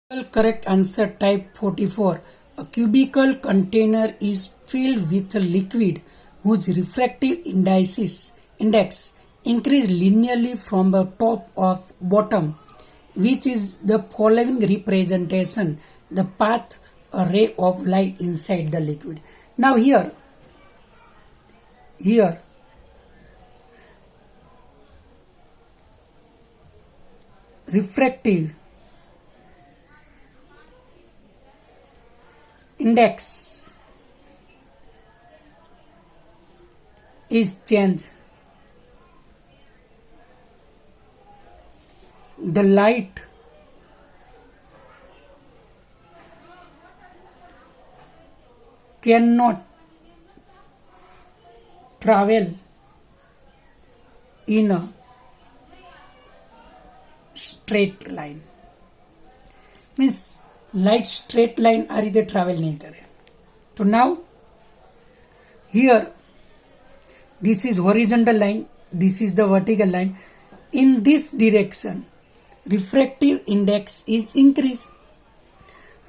Correct answer type 44. A cubical container is filled with a liquid whose refractive index increase linearly from the top of bottom, which is the following representation: the path a ray of light inside the liquid. Now here refractive index is changed. The light cannot travel in a straight line. Means light straight line आ रीते travel नहीं करे. तो now here this is horizontal line, this is the vertical line. In this direction refractive index is increased.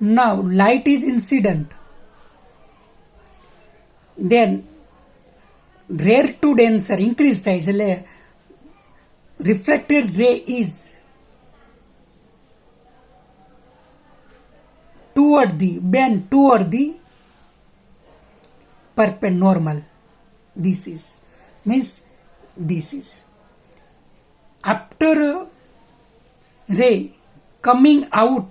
Now light is incident, then rare to denser increase થાય છે, એટલે refracted ray is toward the bend toward the perpendicular. This is means this is after a ray coming out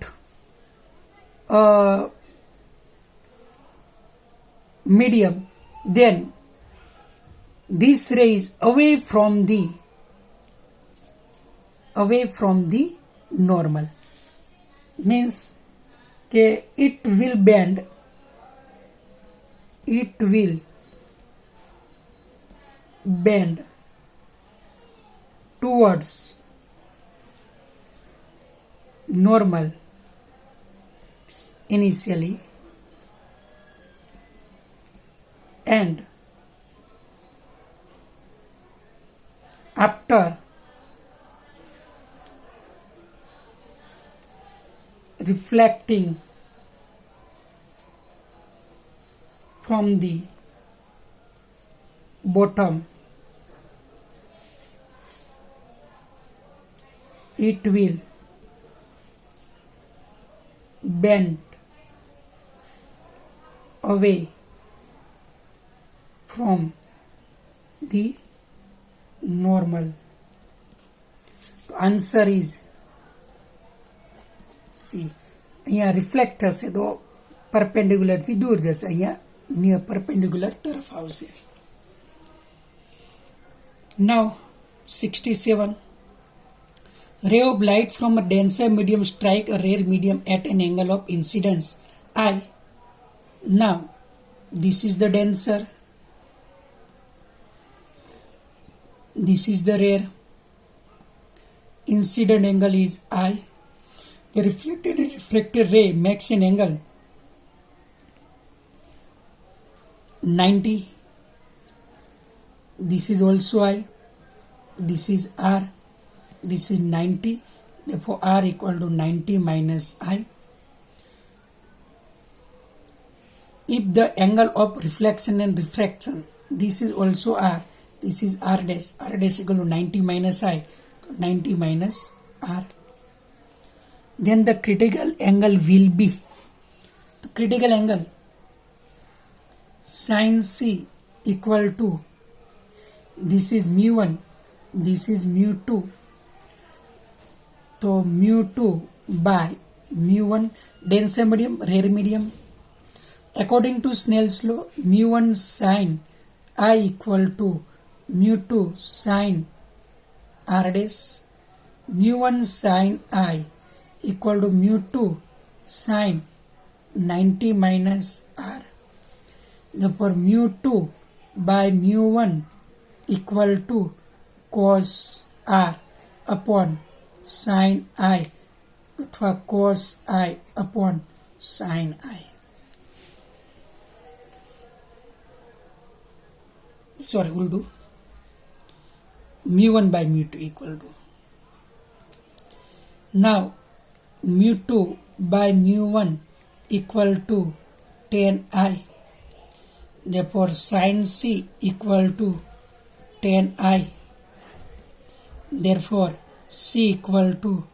medium, then this ray is away from the normal, means it will bend towards normal initially, and after reflecting from the bottom, it will bend away from the normal. Answer is C. અહીંયા reflect થશે તો perpendicular થી દૂર જશે, અહીંયા near perpendicular તરફ આવશે. Now 67. Ray of light from a denser medium strike a rare medium at an angle of incidence I. Now this is the denser, this is the rare. Incident angle is I. The reflected and refracted ray makes an angle 90. This is also I. This is R. This is 90. Therefore R equal to 90 minus I. If the angle of reflection and refraction, this is also R. This is R dash. R dash equal to 90 minus I. 90 minus R. Then the critical angle will be, the critical angle sin C equal to, this is mu1, this is mu2, so mu2 by mu1, denser medium, rare medium. According to Snell's law, mu1 sin I equal to mu2 sin R dash. Mu1 sin I equal to mu2 sin 90 minus R. Therefore mu2 by mu1 equal to cos R upon sin I, अथवा cos I upon sin I. Sorry, we'll do mu1 by mu2 equal to, now mu2 by mu1 equal to tan I. Therefore sin C equal to tan I. Therefore C equal to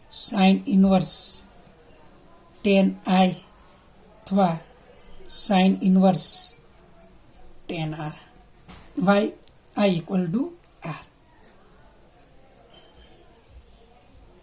sin inverse tan I अथवा sin inverse tan R. Why? I equal to